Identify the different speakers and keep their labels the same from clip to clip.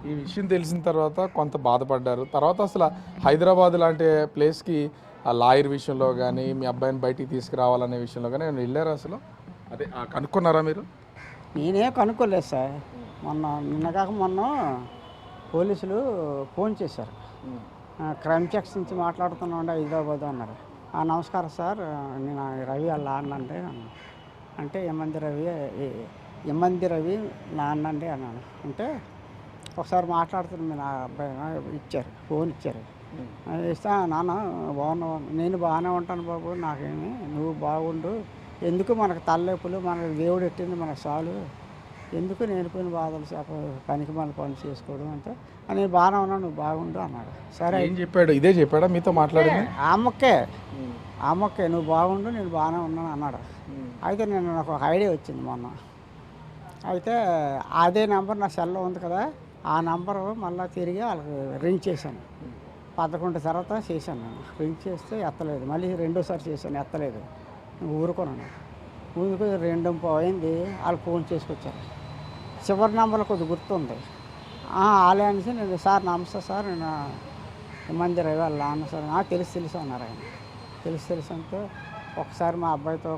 Speaker 1: ఈ విషయం తెలిసిన తర్వాత కొంత బాధపడ్డారు. తర్వాత అసలు హైదరాబాద్ లాంటి ప్లేస్‌కి ఆ లాయర్ విషయంలో గానీ, మీ అబ్బాయిని బయటికి తీసుకురావాలనే విషయంలో గానీ ఏమైనా వెళ్లారా అసలు? అదే కనుక్కున్నారా మీరు?
Speaker 2: నేనేం కనుక్కోలేదు సార్. నిన్న కాక మొన్న పోలీసులు ఫోన్ చేశారు. క్రైమ్ చెక్స్ నుంచి మాట్లాడుతున్నాండి హైదరాబాద్ అన్నారు. నమస్కారం సార్, నేను రవి వాళ్ళ నాన్నండి అన్నాను. అంటే ఎమ్మంది రవి నాన్నండి అన్నాను. అంటే ఒకసారి మాట్లాడుతున్న మీ నా అబ్బాయి ఇచ్చారు, ఫోన్ ఇచ్చారు. ఇస్తా నాన్న బాగున్నావు, నేను బాగానే ఉంటాను బాబు, నాకేమి నువ్వు బాగుండు, ఎందుకు మనకు తలనొప్పులు, మనకు దేవుడు ఎట్టింది మనకు చాలు, ఎందుకు నేర్పిన బాధలు పనికి మన పని చేసుకోవడం అంటే నేను బాగానే ఉన్నాను, నువ్వు బాగుండు అన్నాడు. సరే
Speaker 1: ఏం చెప్పాడు? ఇదే చెప్పాడా మీతో మాట్లాడింది?
Speaker 2: ఆ మొక్కే నువ్వు బాగుండు, నేను బాగానే ఉన్నాను అన్నాడు. అయితే నాకు ఒక ఐడియా వచ్చింది మొన్న. అయితే అదే నెంబర్ నా సెల్లో ఉంది కదా, ఆ నెంబరు మళ్ళీ తిరిగి వాళ్ళకి రింగ్ చేశాను. 11 తర్వాత చేశాను. నేను రింగ్ చేస్తే ఎత్తలేదు. మళ్ళీ రెండోసారి చేశాను, ఎత్తలేదు. ఊరుకున్నాను. ఊరుకొని 2:30 అయింది, వాళ్ళు ఫోన్ చేసుకొచ్చారు. చివరి నెంబర్లో కొద్దిగా గుర్తుంది. వాళ్ళే అనేసి నేను సార్ నమస్తే సార్, నేను మంది రవి వాళ్ళ నాన్న సార్. తెలుసు అన్నారు ఆయన. తెలుసు అంటే ఒకసారి మా అబ్బాయితో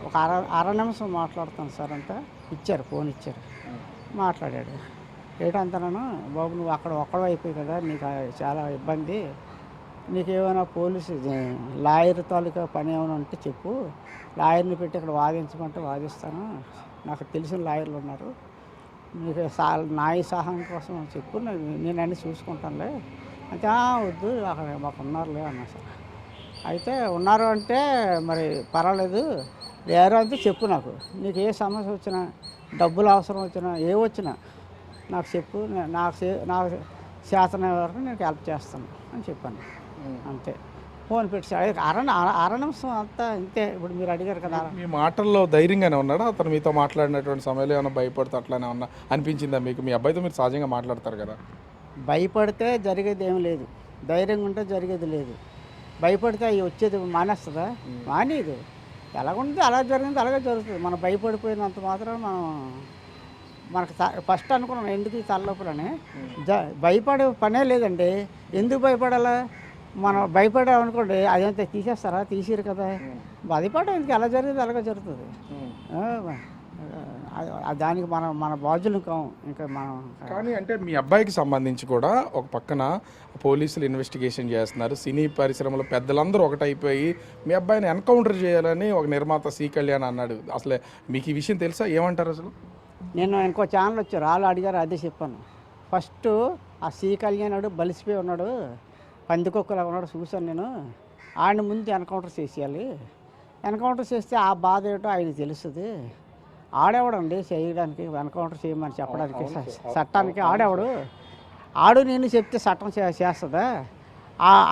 Speaker 2: ఒక అర నిమిషం మాట్లాడుతాను సార్ అంటే ఇచ్చారు, ఫోన్ ఇచ్చారు. మాట్లాడాడు. ఏంటంతనను బాబు నువ్వు అక్కడ ఒక్కడో అయిపోయి కదా, నీకు చాలా ఇబ్బంది, నీకేమైనా పోలీసు లాయర్ తాలూకా పని ఏమైనా ఉంటే చెప్పు, లాయర్ని పెట్టి ఇక్కడ వాదించమంటే వాదిస్తాను, నాకు తెలిసిన లాయర్లు ఉన్నారు, నీకు న్యాయ సహాయం కోసం చెప్పు, నేను అన్నీ చూసుకుంటానులే అంటే వద్దు అక్కడ మాకు ఉన్నారులే అన్నా సార్. అయితే ఉన్నారు అంటే మరి పర్వాలేదు, లేరు అంటే చెప్పు, నాకు నీకు ఏ సమస్య వచ్చినా, డబ్బులు అవసరం వచ్చినా, ఏ వచ్చినా నాకు చెప్పు, నాకు చేతన వరకు నేను హెల్ప్ చేస్తాను అని చెప్పాను. అంతే. ఫోన్ పెట్టాడు. అర నిమిషం అంతా ఇంతే. ఇప్పుడు మీరు అడిగారు కదా.
Speaker 1: మీ మాటల్లో ధైర్యంగానే ఉన్నాడా అతను? మీతో మాట్లాడినటువంటి సమయంలో ఏమైనా భయపడుతూ అట్లానే ఉన్నా అనిపించిందా మీకు? మీ అబ్బాయితో మీరు సహజంగా మాట్లాడతారు కదా.
Speaker 2: భయపడితే జరిగేది ఏం లేదు, ధైర్యంగా ఉంటే జరిగేది లేదు. భయపడితే అవి వచ్చేది మానేస్తుందా? మానేది. ఎలాగుంటుంది అలా జరిగింది అలాగే జరుగుతుంది. మనం భయపడిపోయినంత మాత్రం మనకు ఫస్ట్ అనుకున్నాను ఎందుకు ఈ తలనొప్పులని. భయపడే పనే లేదండి. ఎందుకు భయపడాలా? మనం భయపడామనుకోండి అదంతా తీసేస్తారా? తీసిరు కదా. భయపడడం ఎందుకు? ఎలా జరిగింది అలాగే జరుగుతుంది. దానికి మన బాధ్యులు కావు ఇంకా మనం.
Speaker 1: కానీ అంటే మీ అబ్బాయికి సంబంధించి కూడా ఒక పక్కన పోలీసులు ఇన్వెస్టిగేషన్ చేస్తున్నారు. సినీ పరిశ్రమలో పెద్దలందరూ ఒకటైపోయి మీ అబ్బాయిని ఎన్కౌంటర్ చేయాలని ఒక నిర్మాత సి కళ్యాణ్ అన్నాడు. అసలు మీకు ఈ విషయం తెలుసా? ఏమంటారు అసలు?
Speaker 2: నేను ఇంకో ఛానల్ వచ్చారు, వాళ్ళు అడిగారు, అదే చెప్పాను. ఫస్ట్ ఆ సి కళ్యాణ్ బలిసిపోయి ఉన్నాడు, పందికొక్కలా ఉన్నాడు చూశాను నేను, ఆయన ముందు ఎన్కౌంటర్ చేసేయాలి. ఎన్కౌంటర్ చేస్తే ఆ బాధ ఏమిటో ఆయనకు తెలుస్తుంది. ఆడేవాడండి చేయడానికి, ఎన్కౌంటర్ చేయమని చెప్పడానికి చట్టానికి ఆడు నేను చెప్తే చట్టం చేస్తుందా?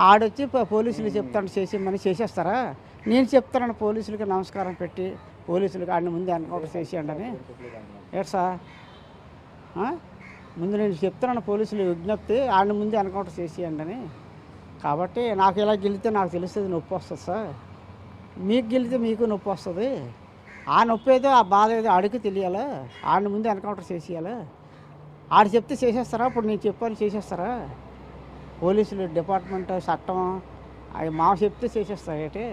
Speaker 2: ఆడొచ్చి పోలీసులు చెప్తాను చేసేయమని చేసేస్తారా? నేను చెప్తానని పోలీసులకి నమస్కారం పెట్టి పోలీసులకి ఆయన ముందు ఎన్కౌంటర్ చేసేయండి అని ఏడు సార్. ముందు నేను చెప్తున్నాను పోలీసులు విజ్ఞప్తి, ఆయన ముందు ఎన్కౌంటర్ చేసేయండి అని. కాబట్టి నాకు ఇలా గెలితే నాకు తెలుస్తుంది, నొప్పి వస్తుంది సార్. మీకు గెలితే మీకు నొప్పి వస్తుంది. ఆ నొప్పి ఏదో ఆ బాధ ఏదో ఆడికి తెలియాలా? ఆడిని ముందు ఎన్కౌంటర్ చేసేయాలా? ఆడు చెప్తే చేసేస్తారా? ఇప్పుడు నేను చెప్పాను చేసేస్తారా? పోలీసులు డిపార్ట్మెంట్ చట్టం అవి మా చెప్తే చేసేస్తారు ఏంటి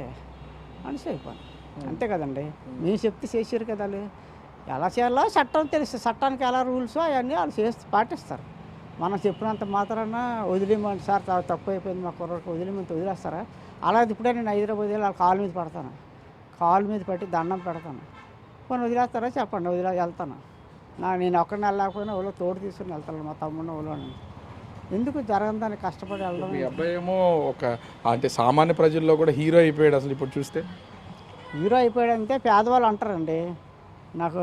Speaker 2: అని చెప్పాను. అంతే కదండి. మేము చెప్తే చేసారు కదా. వాళ్ళు ఎలా చేయాలో చట్టం తెలుస్తుంది. చట్టానికి ఎలా రూల్స్ అవన్నీ వాళ్ళు పాటిస్తారు. మనం చెప్పినంత మాత్రాన వదిలేమంటే సార్ తప్పు అయిపోయింది మా కుర్రకు వదిలేమంటే వదిలేస్తారా? అలా ఇప్పుడే నేను హైదరాబాద్ వెళ్ళి వాళ్ళ కాలు మీద పడతాను, కాలు మీద పెట్టి దండం పెడతాను. కొన్ని వదిలేస్తారా చెప్పండి, వెళ్తాను. నేను ఒక్కడిని వెళ్ళకపోయినా వాళ్ళు తోడు తీసుకుని వెళ్తాను, మా తమ్ముడిని వాళ్ళని. ఎందుకు జరగదని కష్టపడి వెళ్ళడం.
Speaker 1: మీ అబ్బాయి ఏమో ఒక అంటే సామాన్య ప్రజల్లో కూడా హీరో అయిపోయాడు. అసలు ఇప్పుడు చూస్తే
Speaker 2: హీరో అయిపోయాడంటే పేదవాళ్ళు అంటారండి. నాకు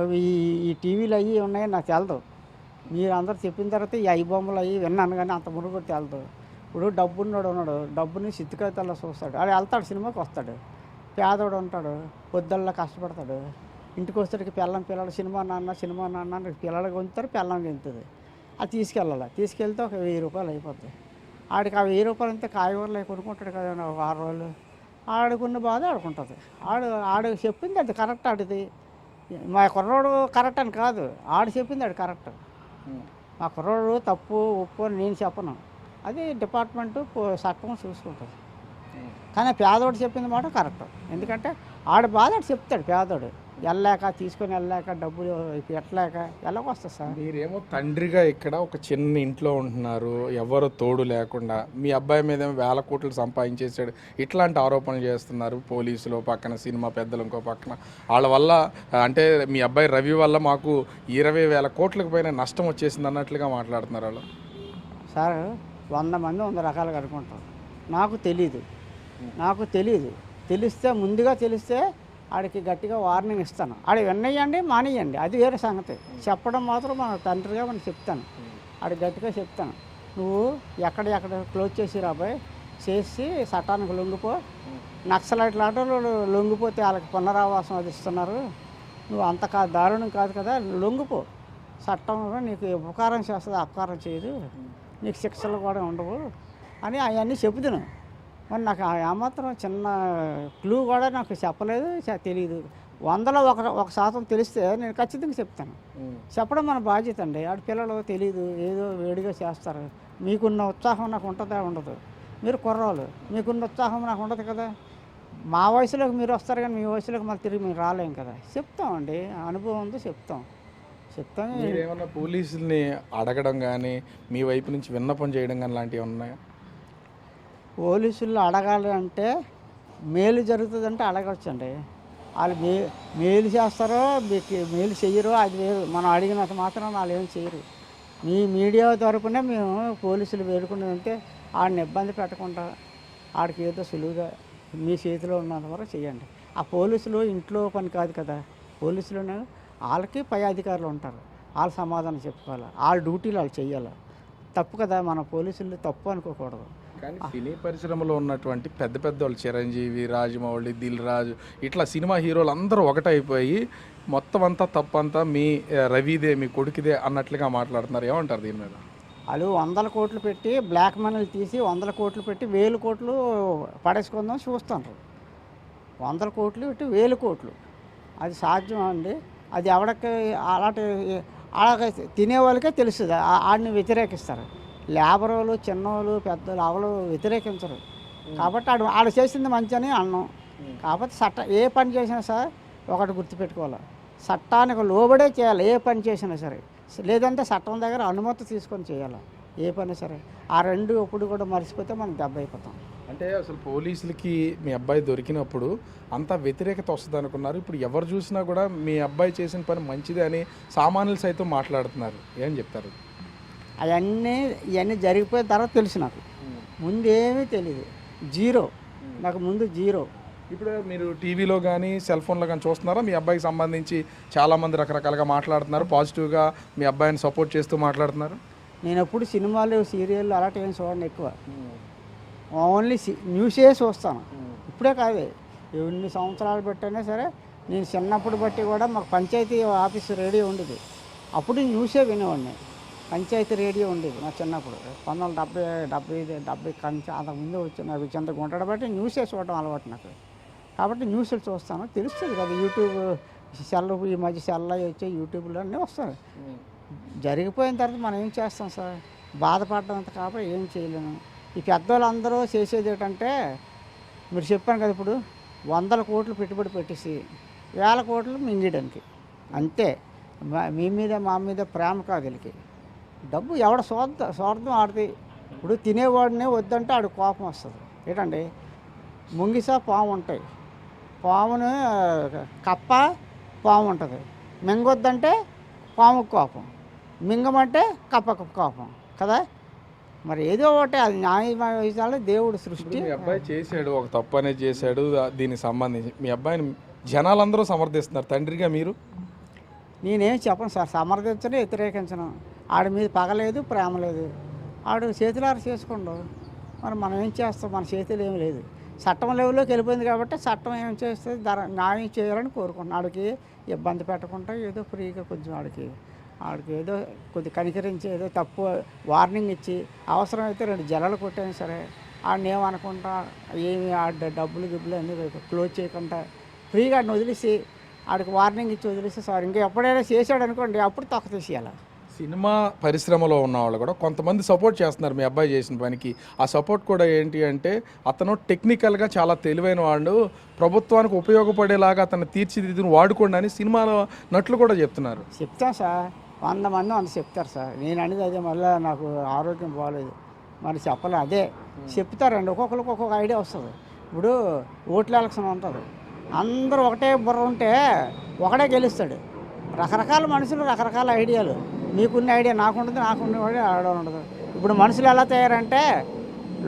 Speaker 2: ఈ టీవీలు అవి ఉన్నాయి నాకు తెలదు. మీరు అందరూ చెప్పిన తర్వాత ఈ ఐబొమ్మలు అవి విన్నాను, కానీ అంత ముందు కూడా తెలదు. ఇప్పుడు డబ్బున్నాడు ఉన్నాడు, డబ్బుని సిద్ధికైతల్లో చూస్తాడు, అది వెళ్తాడు, సినిమాకి వస్తాడు. పేదోడు ఉంటాడు, పొద్దుల్లో కష్టపడతాడు, ఇంటికి వచ్చేటికి పిల్లలు సినిమా నాన్న పిల్లలు కొంటారు, పిల్లం గెంతుంది. అది తీసుకెళ్తే ఒక 1000 రూపాయలు అయిపోతుంది. ఆడికి ఆ 1000 రూపాయలు అంతే కాయగూరలు అవి కొనుక్కుంటాడు కదా ఒక 6 రోజులు. ఆడుకున్న బాధ ఆడుకుంటుంది. ఆడు చెప్పింది అది కరెక్ట్. ఆడిది మా కుర్రోడు కరెక్ట్ అని కాదు, ఆడు చెప్పింది అది కరెక్ట్. మా కుర్రోడు తప్పు ఒప్పు అని నేను చెప్పను, అది డిపార్ట్మెంటు చట్టం చూసుకుంటుంది. కానీ పేదోడు చెప్పింది మాట కరెక్ట్. ఎందుకంటే ఆడ బాధ ఆడు చెప్తాడు. పేదోడు వెళ్ళలేక తీసుకొని వెళ్ళలేక డబ్బులు పెట్టలేక ఎలాగొస్తుంది సార్.
Speaker 1: మీరేమో తండ్రిగా ఇక్కడ ఒక చిన్న ఇంట్లో ఉంటున్నారు, ఎవరు తోడు లేకుండా. మీ అబ్బాయి మీద ఏమో వేల కోట్లు సంపాదించేసాడు, ఇట్లాంటి ఆరోపణలు చేస్తున్నారు పోలీసులు పక్కన, సినిమా పెద్దలు ఇంకో పక్కన. వాళ్ళ వల్ల అంటే మీ అబ్బాయి రవి వల్ల మాకు 20,000 కోట్లకు పైన నష్టం వచ్చేసింది అన్నట్లుగా మాట్లాడుతున్నారు వాళ్ళు.
Speaker 2: సార్ 100 మంది 100 రకాలుగా అనుకుంటారు. నాకు తెలీదు. తెలిస్తే ముందుగా తెలిస్తే ఆడికి గట్టిగా వార్నింగ్ ఇస్తాను. ఆడ విన్నయ్యండి మానేయండి, అది వేరే సంగతి. చెప్పడం మాత్రం మన తండ్రిగా మనం చెప్తాను. ఆడికి గట్టిగా చెప్తాను, నువ్వు ఎక్కడ క్లోజ్ చేసి రాబాయ్, చేసి చట్టానికి లొంగిపో. నక్సలైట్ లాంటి లొంగిపోతే వాళ్ళకి పునరావాసం అది ఇస్తున్నారు, నువ్వు అంత దారుణం కాదు కదా, లొంగిపో. చట్టం నీకు ఉపకారం చేస్తుంది, అపకారం చేయదు, నీకు శిక్షలు కూడా ఉండవు అని అవన్నీ చెబుతాను. మరి నాకు ఏమాత్రం చిన్న క్లూ కూడా నాకు చెప్పలేదు, తెలియదు. 100లో 1% తెలిస్తే నేను ఖచ్చితంగా చెప్తాను. చెప్పడం మన బాధ్యత అండి. ఆడ పిల్లలు తెలియదు, ఏదో వేడిగా చేస్తారు. మీకున్న ఉత్సాహం నాకు ఉంటుందా ఉండదు. మీరు కుర్రాళ్ళు, మీకున్న ఉత్సాహం నాకు ఉండదు కదా. మా వయసులోకి మీరు వస్తారు కానీ మీ వయసులోకి మళ్ళీ తిరిగి మీరు రాలేం కదా. చెప్తామండి, అనుభవం ఉంది, చెప్తాం.
Speaker 1: మీరేమన్నా పోలీసుల్ని అడగడం కానీ, మీ వైపు నుంచి విన్నపం చేయడం కానీ లాంటివి ఉన్నాయా?
Speaker 2: పోలీసులు అడగాలి అంటే మేలు జరుగుతుందంటే అడగవచ్చండి. వాళ్ళు మేలు చేస్తారో మీకు మేలు చెయ్యరో అది వేరు. మనం అడిగినంత మాత్రం వాళ్ళు ఏం చేయరు. మీ మీడియా తరపునే మేము పోలీసులు వేడుకునేదంటే ఆడిని ఇబ్బంది పెట్టకుండా ఆడికి ఏదో సులువుగా మీ చేతిలో ఉన్నంత వరకు చేయండి. ఆ పోలీసులు ఇంట్లో పని కాదు కదా. పోలీసులు వాళ్ళకి పై అధికారులు ఉంటారు, వాళ్ళు సమాధానం చెప్పుకోవాలి, వాళ్ళ డ్యూటీలు వాళ్ళు చెయ్యాలి. తప్పు కదా, మన పోలీసులు తప్పు అనుకోకూడదు.
Speaker 1: కానీ సినీ పరిశ్రమలో ఉన్నటువంటి పెద్ద వాళ్ళు చిరంజీవి, రాజమౌళి, దిల్ రాజు, ఇట్లా సినిమా హీరోలు అందరూ ఒకటైపోయి మొత్తం అంతా తప్పంతా మీ రవిదే, మీ కొడుకుదే అన్నట్లుగా మాట్లాడుతున్నారు. ఏమంటారు దీని మీద?
Speaker 2: వాళ్ళు 100 కోట్లు పెట్టి బ్లాక్ మనీలు తీసి 100 కోట్లు పెట్టి 1000 కోట్లు పడేసుకుందాం చూస్తున్నారు. 100 కోట్లు పెట్టి 1000 కోట్లు అది సాధ్యం అండి? అది ఎవరికి అలాగే తినే వాళ్ళకే తెలుస్తుంది. ఆడిని వ్యతిరేకిస్తారు. లేబరోళ్ళు, చిన్నోళ్ళు, పెద్దలు ఎవరు వ్యతిరేకించరు. కాబట్టి ఆడు చేసింది మంచి అని అన్నాం. కాబట్టి ఏ పని చేసినా సార్ ఒకటి గుర్తుపెట్టుకోవాలి, చట్టానికి లోబడే చేయాలి. ఏ పని చేసినా సరే, లేదంటే చట్టం దగ్గర అనుమతి తీసుకొని చేయాలి ఏ పని సరే. ఆ రెండు ఎప్పుడు కూడా మర్చిపోతే మనం దెబ్బ అయిపోతాం.
Speaker 1: అంటే అసలు పోలీసులకి మీ అబ్బాయి దొరికినప్పుడు అంత వ్యతిరేకత వస్తుంది అనుకున్నారు. ఇప్పుడు ఎవరు చూసినా కూడా మీ అబ్బాయి చేసిన పని మంచిదే అని సామాన్యులు సైతం మాట్లాడుతున్నారు. ఏం చెప్తారు?
Speaker 2: ఇవన్నీ జరిగిపోయిన తర్వాత తెలుసు. నాకు ముందు ఏమీ తెలియదు, జీరో. నాకు ముందు జీరో.
Speaker 1: ఇప్పుడు మీరు టీవీలో కానీ సెల్ ఫోన్లో కానీ చూస్తున్నారా? మీ అబ్బాయికి సంబంధించి చాలామంది రకరకాలుగా మాట్లాడుతున్నారు, పాజిటివ్గా మీ అబ్బాయిని సపోర్ట్ చేస్తూ మాట్లాడుతున్నారు.
Speaker 2: నేను ఎప్పుడు సినిమాలు, సీరియళ్ళు అలాంటి ఏం చూడండి. ఎక్కువ ఓన్లీ న్యూసే చూస్తాను. ఇప్పుడే కాదు, ఎన్ని సంవత్సరాలు పెట్టైనా సరే. నేను చిన్నప్పుడు బట్టి కూడా మాకు పంచాయతీ ఆఫీస్ రేడియో ఉండేది, అప్పుడు న్యూసే వినేవాడిని. పంచాయతీ రేడియో ఉండేది నా చిన్నప్పుడు 1970 కంచి అంతకుముందు వచ్చిన చెంత గుంటడు బట్టి న్యూసే చూడడం అలవాటు నాకు. కాబట్టి న్యూస్లు చూస్తాను, తెలుస్తుంది కదా. యూట్యూబ్ ఈ మధ్య సెల్లు వచ్చే యూట్యూబ్లో అన్నీ వస్తాయి. జరిగిపోయిన తర్వాత మనం ఏం చేస్తాం సార్? బాధపడడంత కాబట్టి ఏం చేయలేము. ఈ పెద్దవాళ్ళందరూ చేసేది ఏంటంటే, మీరు చెప్పాను కదా, ఇప్పుడు 100 కోట్లు పెట్టుబడి పెట్టేసి 1000 కోట్లు మింగడానికి అంతే. మీ మీద మా మీద ప్రేమ కాదు వీళ్ళకి. డబ్బు ఎవడ స్వార్థం ఆడితే. ఇప్పుడు తినేవాడినే వద్దంటే ఆడు కోపం వస్తుంది. ఏంటండి, ముంగిసా పాము ఉంటాయి, పామును కప్ప పాము ఉంటుంది. మింగొద్దంటే పాముకు కోపం, మింగమంటే కప్పకు కోపం కదా. మరి ఏదో ఒకటి అది న్యాయమైన దేవుడు సృష్టి.
Speaker 1: మీ అబ్బాయి చేశాడు, ఒక తప్పు అనేది చేశాడు. దీనికి సంబంధించి మీ అబ్బాయిని జనాలందరూ సమర్థిస్తున్నారు. తండ్రిగా మీరు?
Speaker 2: నేనేం చెప్పను సార్, సమర్థించను, వ్యతిరేకించను. ఆడి మీద పగలేదు, ప్రేమ లేదు. ఆడు చేతులారు చేసుకోండు. మరి మనం ఏం చేస్తాం? మన చేతులు ఏమి లేదు. చట్టం లెవెల్లోకి వెళ్ళిపోయింది కాబట్టి చట్టం ఏం చేస్తుంది, న్యాయం చేయాలని కోరుకుంటున్నాను. ఆడికి ఇబ్బంది పెట్టకుండా ఏదో ఫ్రీగా కొంచెం ఆడికి ఏదో కొద్ది కనికరించి ఏదో తప్పు వార్నింగ్ ఇచ్చి, అవసరమైతే 2 జలలు కొట్టైనా సరే ఆడిని ఏమనుకుంటా, ఏమి డబ్బులు అన్నీ క్లోజ్ చేయకుండా ఫ్రీగా ఆడిని వదిలేసి, ఆడికి వార్నింగ్ ఇచ్చి వదిలేసి, సార్ ఇంకా ఎప్పుడైనా చేశాడు అనుకోండి, అప్పుడు తొక్క తీసేయాలి.
Speaker 1: సినిమా పరిశ్రమలో ఉన్న వాళ్ళు కూడా కొంతమంది సపోర్ట్ చేస్తున్నారు మీ అబ్బాయి చేసిన పనికి. ఆ సపోర్ట్ కూడా ఏంటి అంటే అతను టెక్నికల్గా చాలా తెలివైన వాడు, ప్రభుత్వానికి ఉపయోగపడేలాగా అతను తీర్చిదిద్దును వాడుకోండి అని సినిమాలో నటులు కూడా చెప్తున్నారు.
Speaker 2: చెప్తాం సార్, 100 మంది అంత చెప్తారు సార్. నేను అనేది అదే, మళ్ళీ నాకు ఆరోగ్యం బాగోలేదు మరి చెప్పలే, అదే చెప్తారండి. ఒక్కొక్కరికి ఒక్కొక్క ఐడియా వస్తుంది. ఇప్పుడు ఓట్ల ఎలక్షన్ ఉంటుంది, అందరూ ఒకటే బుర్ర ఉంటే ఒకడే గెలుస్తాడు. రకరకాల మనుషులు రకరకాల ఐడియాలు, మీకున్న ఐడియా నాకుంటుంది, నాకున్న ఐడియా ఆడ ఉండదు. ఇప్పుడు మనుషులు ఎలా తయారంటే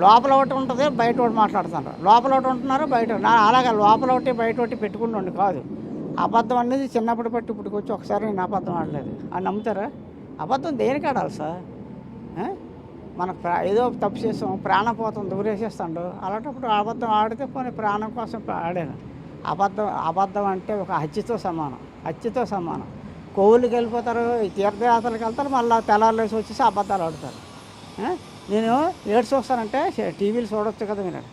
Speaker 2: లోపల ఒకటి ఉంటుంది, బయట ఒకటి మాట్లాడుతున్నారు. లోపల ఒకటి ఉంటున్నారు, బయట అలాగే లోపల ఒకటి బయట ఒకటి పెట్టుకుంటుండే కాదు. అబద్ధం అనేది చిన్నప్పుడు బట్టి ఇప్పటికి వచ్చి ఒకసారి నేను అబద్ధం ఆడలేదు అని నమ్ముతారా? అబద్ధం దేనికి ఆడాలి సార్? మనకు ఏదో తప్పు చేస్తాం, ప్రాణం పోతుంది, దూరేసేస్తాడు. అలాంటప్పుడు అబద్ధం ఆడితే పోనీ ప్రాణం కోసం ఆడాను. అబద్ధం అంటే ఒక హత్యతో సమానం, హత్యతో సమానం. కోవులకి వెళ్ళిపోతారు, తీర్థయాత్రలకు వెళ్తారు, మళ్ళీ తెల్లారులేసి వచ్చేసి అబద్ధాలు ఆడతారు. నేను ఏడు చూస్తానంటే టీవీలు చూడవచ్చు కదా మీరు,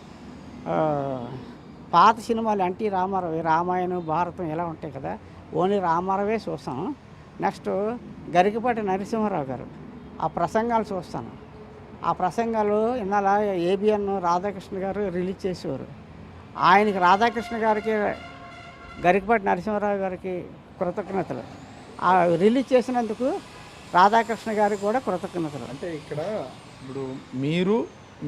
Speaker 2: పాత సినిమాలు ఎన్టీ రామారావు, రామాయణం, భారతం ఇలా ఉంటాయి కదా, ఓన్లీ రామారావే చూస్తాను. నెక్స్ట్ గరికపాటి నరసింహారావు గారు ఆ ప్రసంగాలు చూస్తాను. ఆ ప్రసంగాలు ఇన్నాళ్ళ ఏబిఎన్ రాధాకృష్ణ గారు రిలీజ్ చేసేవారు. ఆయనకి రాధాకృష్ణ గారికి, గరికపాటి నరసింహారావు గారికి కృతజ్ఞతలు. ఆ రిలీజ్ చేసినందుకు రాధాకృష్ణ గారికి కూడా కృతజ్ఞతలు.
Speaker 1: అంటే ఇక్కడ ఇప్పుడు మీరు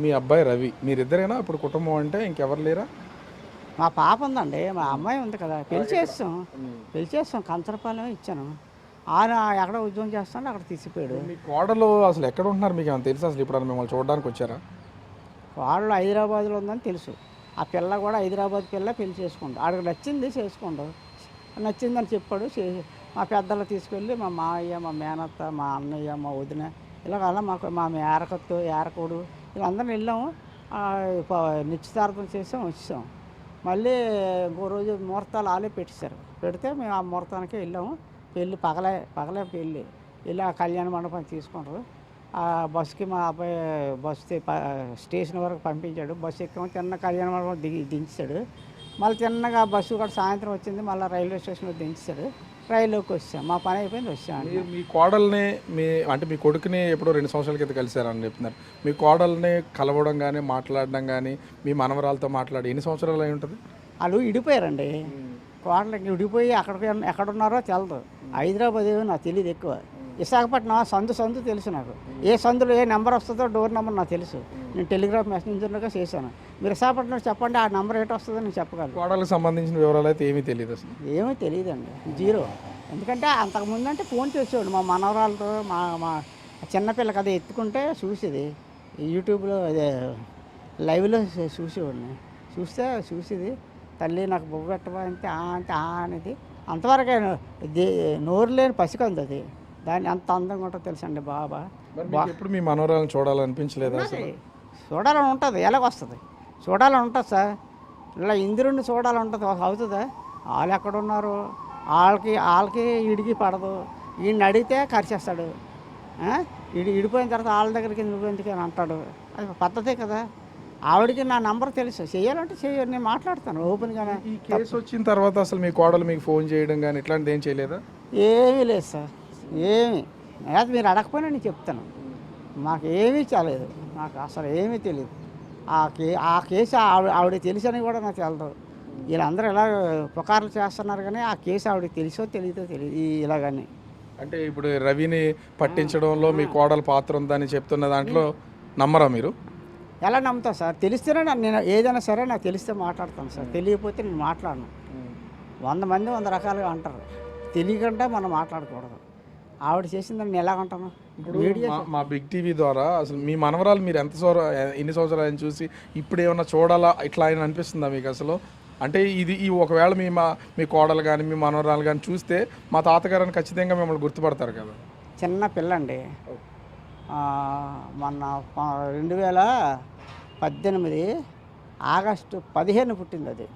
Speaker 1: మీ అబ్బాయి రవి మీరిద్దరేనా ఇప్పుడు కుటుంబం అంటే? ఇంకెవరు లేరా?
Speaker 2: మా పాప ఉందండి, మా అమ్మాయి ఉంది కదా, పెళ్లి చేస్తాం కంచరపాలెం ఇచ్చాను. ఆయన ఎక్కడ ఉద్యోగం చేస్తాడో అక్కడ తీసిపోయాడు.
Speaker 1: మీ కోడలు అసలు ఎక్కడ ఉంటున్నారు మీకు ఏమైనా తెలుసు? అసలు ఇప్పుడు మిమ్మల్ని చూడడానికి వచ్చారా?
Speaker 2: వాళ్ళు హైదరాబాద్లో ఉందని తెలుసు. ఆ పిల్ల కూడా హైదరాబాద్ పిల్ల పెళ్లి చేసుకుంటాడు. ఆడికి నచ్చింది చేసుకుంటాడు, నచ్చిందని చెప్పాడు. మా పెద్దలు తీసుకెళ్ళి మా మావయ్య, మా మేనత్త, మా అన్నయ్య, మా వదిన ఇలాగ మాకు మా ఏరకత్తు, ఏరకోడు వీళ్ళందరం వెళ్ళాము. నిశ్చితార్థం చేసాం, వచ్చాం. మళ్ళీ ఇంకో రోజు ముహూర్తాలు ఆలే పెట్టేశారు. పెడితే మేము ఆ ముహూర్తానికే వెళ్ళాము. పెళ్ళి పగలే పెళ్ళి. ఇలా కళ్యాణ మండపం తీసుకుంటారు. ఆ బస్సుకి మా అబ్బాయి బస్సు స్టేషన్ వరకు పంపించాడు. బస్సు ఎక్కాము, తిన్న కళ్యాణ మండపం దించాడు. మళ్ళీ తిన్నగా బస్సు కూడా సాయంత్రం వచ్చింది, మళ్ళీ రైల్వే స్టేషన్లో దించాడు. రైల్లోకి వచ్చాం, మా పని అయిపోయింది, వచ్చాము.
Speaker 1: మీ కోడల్ని మీ కొడుకుని ఎప్పుడో 2 సంవత్సరాల క్రితం కలిశారని చెప్తున్నారు. మీ కోడల్ని కలవడం కానీ మాట్లాడడం కానీ మీ మనవరాలతో మాట్లాడి ఎన్ని సంవత్సరాలు అయి ఉంటుంది?
Speaker 2: వాళ్ళు విడిపోయారండి. కోడలకి విడిపోయి ఎక్కడున్నారో తెలదు. హైదరాబాద్ ఏమో నాకు తెలియదు ఎక్కువ. విశాఖపట్నం సందు తెలుసు నాకు. ఏ సందులో ఏ నెంబర్ వస్తుందో డోర్ నెంబర్ నాకు తెలుసు. నేను టెలిగ్రాఫ్ మెసెంజర్గా చేశాను. మీరు విశాఖపట్నం చెప్పండి, ఆ నెంబర్ ఏంటి వస్తుందో నేను చెప్పగలను.
Speaker 1: కోడలకు సంబంధించిన వివరాలు అయితే ఏమీ తెలియదు, అసలు
Speaker 2: ఏమీ తెలియదండి, జీరో. ఎందుకంటే అంతకుముందు అంటే ఫోన్ చేసేవాడు మా మనవరాలతో. మా చిన్నపిల్ల కదా ఎత్తుకుంటే చూసేది, యూట్యూబ్లో అదే లైవ్లో చూసేవాడిని. చూసేది, తల్లి నాకు బొగ్గు పెట్టవా అంటే అనేది. అంతవరకే నోరు లేని పసికంది అది. దాన్ని అంత అందంగా ఉంటుందో తెలుసండి బాబా.
Speaker 1: ఎప్పుడు మీ మనవరాలను చూడాలనిపించలేదా?
Speaker 2: చూడాలని ఉంటుంది, ఎలాగొస్తుంది? చూడాలని ఉంటుంది సార్. ఇలా ఇంద్రుడిని చూడాలని ఉంటుంది, అవుతుందా? వాళ్ళు ఎక్కడున్నారు, వాళ్ళకి ఈడికి పడదు. ఈయన్ని అడిగితే ఖర్చేస్తాడు. ఇడిపోయిన తర్వాత వాళ్ళ దగ్గరికి నువ్వెందుకు అని అంటాడు. అది పద్ధతే కదా. ఆవిడకి నా నంబర్ తెలుసు, చేయాలంటే చేయాలి, నేను మాట్లాడతాను ఓపెన్గానే.
Speaker 1: ఈ కేసు వచ్చిన తర్వాత అసలు మీ కోడలు మీకు ఫోన్ చేయడం కానీ ఇట్లాంటిది ఏం చేయలేదా?
Speaker 2: ఏమీ లేదు సార్, ఏమీ. అది మీరు అడగకపోయినా నేను చెప్తాను. మాకు ఏమీ చాలేదు, నాకు అసలు ఏమీ తెలియదు. ఆ కేసు ఆవిడ తెలుసని కూడా నాకు తెలదు. వీళ్ళందరూ ఇలా పుకార్లు చేస్తున్నారు కానీ ఆ కేసు ఆవిడకి తెలియదో తెలియదు ఇలాగని.
Speaker 1: అంటే ఇప్పుడు రవిని పట్టించడంలో మీ కోడలు పాత్ర ఉందని చెప్తున్న దాంట్లో నమ్మరా మీరు?
Speaker 2: ఎలా నమ్ముతా సార్? తెలిస్తేనే నేను ఏదైనా సరే నాకు తెలిస్తే మాట్లాడతాను సార్, తెలియకపోతే నేను మాట్లాడను. 100 మంది 100 రకాలుగా అంటారు, తెలియకుండా మనం మాట్లాడకూడదు. ఆవిడ చేసిందని నేను ఎలాగంటాను?
Speaker 1: ఇప్పుడు మా బిగ్ టీవీ ద్వారా అసలు మీ మనవరాలు మీరు ఎన్ని సంవత్సరాలు ఆయన చూసి ఇప్పుడు ఏమన్నా చూడాలా ఇట్లా ఆయన అనిపిస్తుందా మీకు అసలు? అంటే ఈ ఒకవేళ మీ కోడలు కానీ మీ మనవరాలు కానీ చూస్తే మా తాతగారిని ఖచ్చితంగా మిమ్మల్ని గుర్తుపడతారు కదా.
Speaker 2: చిన్న పిల్లండి, మొన్న 2018 ఆగస్టు 15 పుట్టింది అది.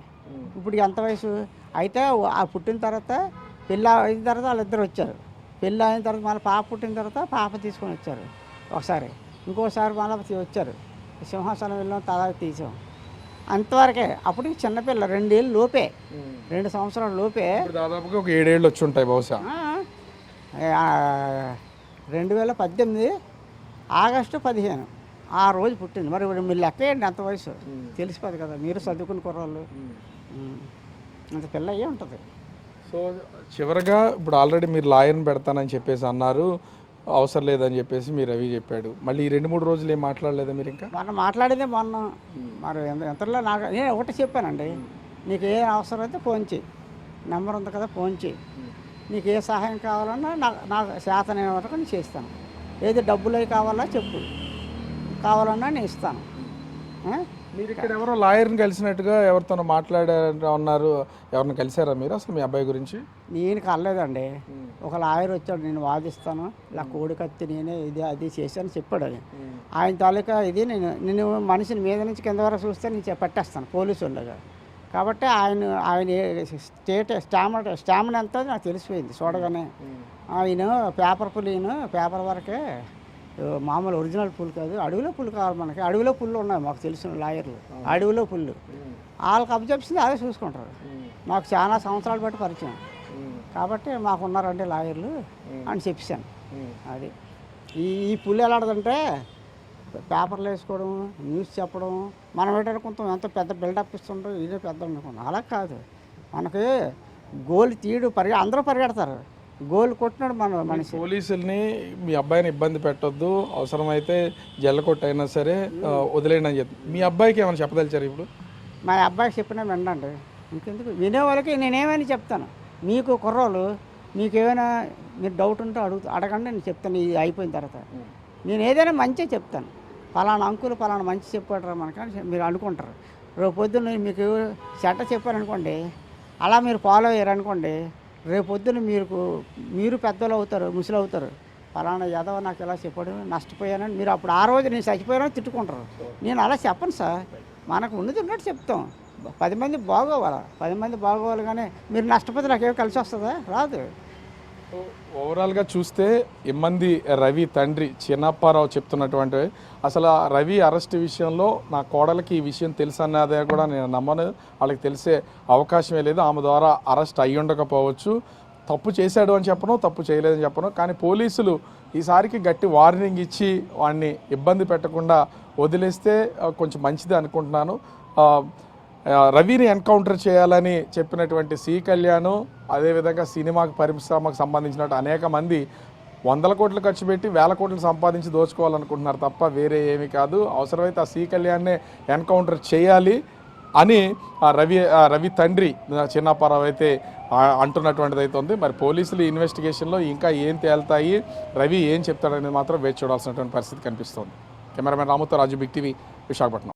Speaker 2: ఇప్పుడు ఎంత వయసు? అయితే ఆ పుట్టిన తర్వాత పెళ్ళి అయిన తర్వాత వాళ్ళిద్దరు వచ్చారు. పెళ్ళి అయిన తర్వాత మళ్ళీ పాప పుట్టిన తర్వాత పాప తీసుకొని వచ్చారు ఒకసారి, ఇంకోసారి మళ్ళీ వచ్చారు. సింహాసనం వెళ్ళాం, తలా తీసాం, అంతవరకే. అప్పటికి చిన్నపిల్ల 2 ఏళ్ళు లోపే, 2 సంవత్సరాల లోపే.
Speaker 1: దాదాపుగా ఒక 7 ఏళ్ళు వచ్చి ఉంటాయి బహుశా.
Speaker 2: 2018 ఆగస్టు 15 ఆ రోజు పుట్టింది. మరి మీరు లెక్క వేయండి ఎంత వయసు, తెలిసిపోదు కదా, మీరు చదువుకుని కుర్రోళ్ళు. అంత పిల్ల అయ్యే ఉంటుంది.
Speaker 1: సో చివరిగా ఇప్పుడు ఆల్రెడీ మీరు లాయర్ని పెడతానని చెప్పేసి అన్నారు, అవసరం లేదని చెప్పేసి మీరు రవి చెప్పాడు. మళ్ళీ ఈ 2-3 రోజులు ఏం మాట్లాడలేదా మీరు ఇంకా?
Speaker 2: మొన్న మాట్లాడిందే మొన్న. మరి ఎంతలో నాకు నేను ఒకటి చెప్పానండి, నీకు ఏ అవసరం అయితే ఫోన్ చేయి, నెంబర్ ఉంది కదా ఫోన్ చేయి, నీకు ఏ సహాయం కావాలన్నా నాకు శాతనైన వరకు నేను చేస్తాను. ఏది డబ్బులు అవి కావాలా చెప్పు, కావాలన్నా నేను ఇస్తాను.
Speaker 1: మీరు ఇక్కడ ఎవరో లాయర్ని కలిసినట్టుగా ఎవరితోనో మాట్లాడారు అన్నారు, ఎవరిని కలిసారా మీరు అసలు మీ అబ్బాయి గురించి?
Speaker 2: నేను కలలేదండి. ఒక లాయర్ వచ్చాడు, నేను వాదిస్తాను, ఇలా కోడి కత్తి నేనే ఇది అది చేశాను చెప్పాడు. అది ఆయన తాలూకా ఇది నేను మనిషిని మీద నుంచి కింద వరకు చూస్తే నేను పట్టేస్తాను పోలీసు వాళ్ళగా. కాబట్టి ఆయన స్టామినా ఎంత నాకు తెలిసిపోయింది చూడగానే. ఆయన పేపర్ పుల్లు, పేపర్ వరకే, మామూలు ఒరిజినల్ పుల్ కాదు, అడవిలో పుల్లు కావాలి మనకి. అడవిలో పుల్లు ఉన్నాయి మాకు తెలిసిన లాయర్లు, అడవిలో పుల్లు వాళ్ళకి అబ్జెప్షన్ అదే చూసుకుంటారు. నాకు చాలా సంవత్సరాలు బట్టి పరిచయం, కాబట్టి మాకు ఉన్నారండి లాయర్లు అని చెప్పాను. అది ఈ పుల్లు ఎలాంటిదంటే పేపర్లు వేసుకోవడం, న్యూస్ చెప్పడం, మనం ఏంటంటే కొంత ఎంత పెద్ద బిల్డప్ ఇస్తుంటాం, ఇదే పెద్ద అనుకున్నాం. అలా కాదు, మనకి గోల్ తీయడు అందరూ పరిగెడతారు, గోల్ కొట్టినాడు మన మనిషి.
Speaker 1: పోలీసుల్ని మీ అబ్బాయిని ఇబ్బంది పెట్టొద్దు, అవసరమైతే జల్ల కొట్టైనా సరే వదిలేయండి అని చెప్పి మీ అబ్బాయికి ఏమైనా చెప్పదలిచారు ఇప్పుడు?
Speaker 2: మా అబ్బాయికి చెప్పినా వినండి, ఇంకెందుకు వినే వాళ్ళకి నేనేమైనా చెప్తాను. మీకు కుర్రోళ్ళు మీకు ఏమైనా మీరు డౌట్ ఉంటే అడగండి, నేను చెప్తాను. ఇది అయిపోయిన తర్వాత నేను ఏదైనా మంచిగా చెప్తాను. పలానా అంకులు పలానా మంచి చెప్పాడు మనకని మీరు అనుకుంటారు. రేపు పొద్దున్న మీకు చెడ్డ చెప్పారనుకోండి, అలా మీరు ఫాలో అయ్యారనుకోండి, రేపు పొద్దున్న మీరు పెద్దలు అవుతారు, ముసలు అవుతారు. పలానా యాదవ నాకు ఇలా చెప్పాడు, నష్టపోయానని మీరు అప్పుడు ఆ రోజు నేను చచ్చిపోయానని తిట్టుకుంటారు. నేను అలా చెప్పను సార్, మనకు ఉన్నది ఉన్నట్టు చెప్తాం. 10 మంది బాగోవాలి, 10 మంది బాగోవాలి. కానీ మీరు నష్టపోతే నాకేమో కలిసి వస్తుందా? రాదు.
Speaker 1: ఓవరాల్గా చూస్తే ఇమ్మంది రవి తండ్రి చిన్నప్పారావు చెప్తున్నటువంటి అసలు ఆ రవి అరెస్ట్ విషయంలో నా కోడలికి ఈ విషయం తెలుసు అన్నదే కూడా నేను నమ్మను. వాళ్ళకి తెలిసే అవకాశమే లేదు. ఆమె ద్వారా అరెస్ట్ అయ్యి ఉండకపోవచ్చు. తప్పు చేశాడు అని చెప్పను, తప్పు చేయలేదని చెప్పను. కానీ పోలీసులు ఈసారికి గట్టి వార్నింగ్ ఇచ్చి వాడిని ఇబ్బంది పెట్టకుండా వదిలేస్తే కొంచెం మంచిది అనుకుంటున్నాను. రవిని ఎన్కౌంటర్ చేయాలని చెప్పినటువంటి సి కళ్యాణ్, అదేవిధంగా సినిమాకి పరిశ్రమకు సంబంధించినట్టు అనేక మంది 100 కోట్లు ఖర్చు పెట్టి 1000 కోట్లు సంపాదించి దోచుకోవాలనుకుంటున్నారు తప్ప వేరే ఏమీ కాదు. అవసరమైతే ఆ సి కళ్యాణ్నే ఎన్కౌంటర్ చేయాలి అని రవి తండ్రి చిన్నప్పారావు అయితే అంటున్నటువంటిది అయితే ఉంది. మరి పోలీసులు ఇన్వెస్టిగేషన్లో ఇంకా ఏం తేలుతాయి, రవి ఏం చెప్తాడనేది మాత్రం వేచి చూడాల్సినటువంటి పరిస్థితి కనిపిస్తోంది. కెమెరామెన్ రాముతో రాజు, బిగ్ టీవీ, విశాఖపట్నం.